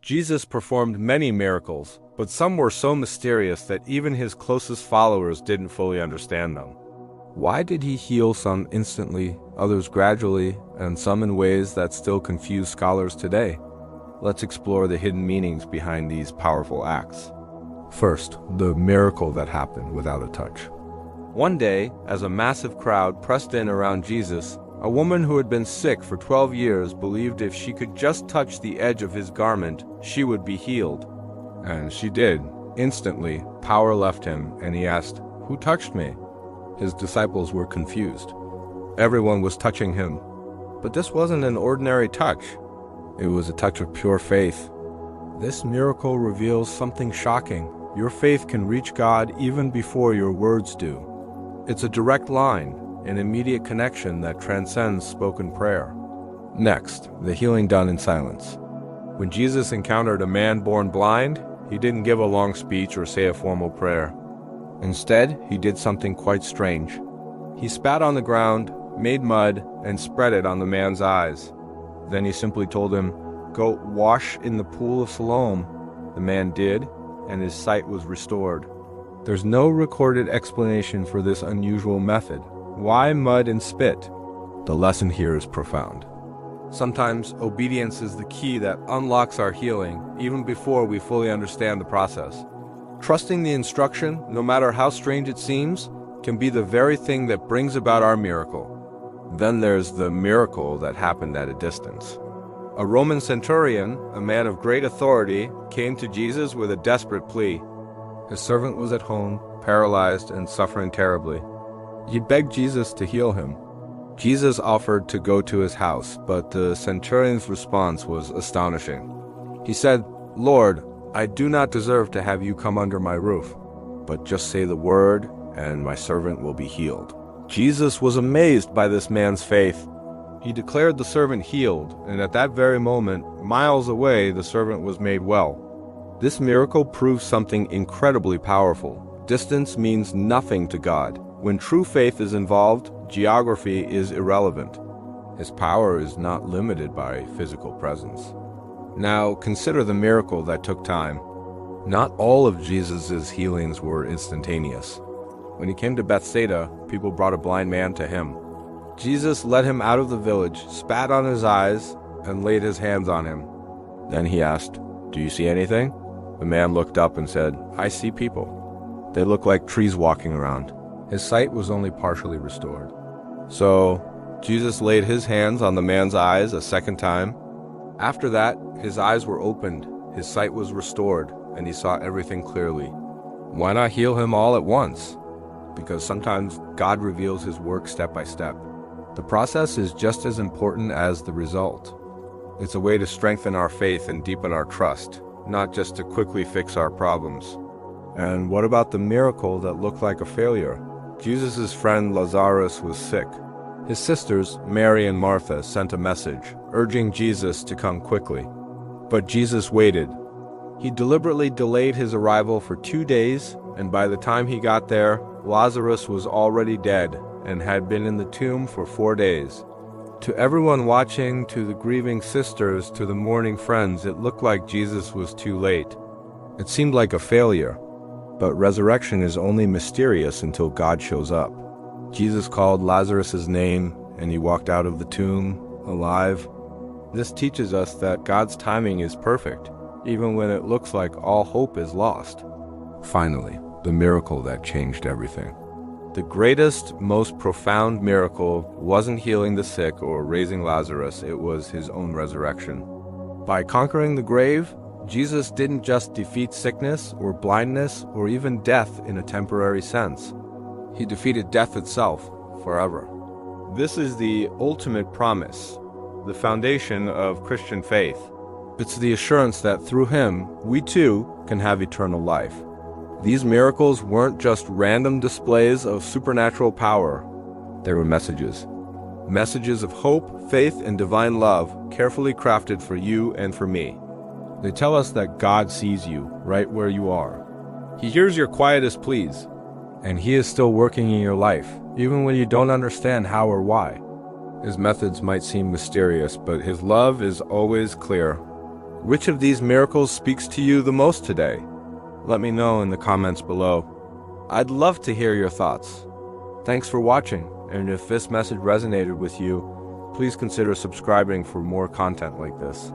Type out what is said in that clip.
Jesus performed many miracles, but some were so mysterious that even his closest followers didn't fully understand them. Why did he heal some instantly, others gradually, and some in ways that still confuse scholars today? Let's explore the hidden meanings behind these powerful acts. First, the miracle that happened without a touch. One day, as a massive crowd pressed in around Jesus, a woman who had been sick for 12 years believed if she could just touch the edge of his garment, she would be healed. And she did. Instantly, power left him, and he asked, "Who touched me?" His disciples were confused. Everyone was touching him. But this wasn't an ordinary touch. It was a touch of pure faith. This miracle reveals something shocking. Your faith can reach God even before your words do. It's a direct line, an immediate connection that transcends spoken prayer. Next, the healing done in silence. When Jesus encountered a man born blind, he didn't give a long speech or say a formal prayer. Instead, he did something quite strange. He spat on the ground, made mud, and spread it on the man's eyes. Then he simply told him, "Go wash in the pool of Siloam." The man did, and his sight was restored. There's no recorded explanation for this unusual method. Why mud and spit? The lesson here is profound. Sometimes obedience is the key that unlocks our healing, even before we fully understand the process. Trusting the instruction, no matter how strange it seems, can be the very thing that brings about our miracle. Then there's the miracle that happened at a distance. A Roman centurion, a man of great authority, came to Jesus with a desperate plea. His servant was at home, paralyzed and suffering terribly. He begged Jesus to heal him. Jesus offered to go to his house, but the centurion's response was astonishing. He said, "Lord, I do not deserve to have you come under my roof, but just say the word, and my servant will be healed." Jesus was amazed by this man's faith. He declared the servant healed, and at that very moment, miles away, the servant was made well. This miracle proves something incredibly powerful. Distance means nothing to God. When true faith is involved, geography is irrelevant. His power is not limited by physical presence. Now, consider the miracle that took time. Not all of Jesus' healings were instantaneous. When he came to Bethsaida, people brought a blind man to him. Jesus led him out of the village, spat on his eyes, and laid his hands on him. Then he asked, "Do you see anything?" The man looked up and said, "I see people. They look like trees walking around." His sight was only partially restored. So, Jesus laid his hands on the man's eyes a second time. After that, his eyes were opened, his sight was restored, and he saw everything clearly. Why not heal him all at once? Because sometimes God reveals his work step by step. The process is just as important as the result. It's a way to strengthen our faith and deepen our trust, not just to quickly fix our problems. And what about the miracle that looked like a failure? Jesus' friend Lazarus was sick. His sisters, Mary and Martha, sent a message, urging Jesus to come quickly. But Jesus waited. He deliberately delayed his arrival for 2 days, and by the time he got there, Lazarus was already dead and had been in the tomb for 4 days. To everyone watching, to the grieving sisters, to the mourning friends, it looked like Jesus was too late. It seemed like a failure. But resurrection is only mysterious until God shows up. Jesus called Lazarus' name, and he walked out of the tomb, alive. This teaches us that God's timing is perfect, even when it looks like all hope is lost. Finally, the miracle that changed everything. The greatest, most profound miracle wasn't healing the sick or raising Lazarus, it was his own resurrection. By conquering the grave, Jesus didn't just defeat sickness or blindness or even death in a temporary sense. He defeated death itself forever. This is the ultimate promise, the foundation of Christian faith. It's the assurance that through him, we too can have eternal life. These miracles weren't just random displays of supernatural power. They were messages. Messages of hope, faith, and divine love, carefully crafted for you and for me. They tell us that God sees you right where you are. He hears your quietest pleas, and he is still working in your life, even when you don't understand how or why. His methods might seem mysterious, but his love is always clear. Which of these miracles speaks to you the most today? Let me know in the comments below. I'd love to hear your thoughts. Thanks for watching, and if this message resonated with you, please consider subscribing for more content like this.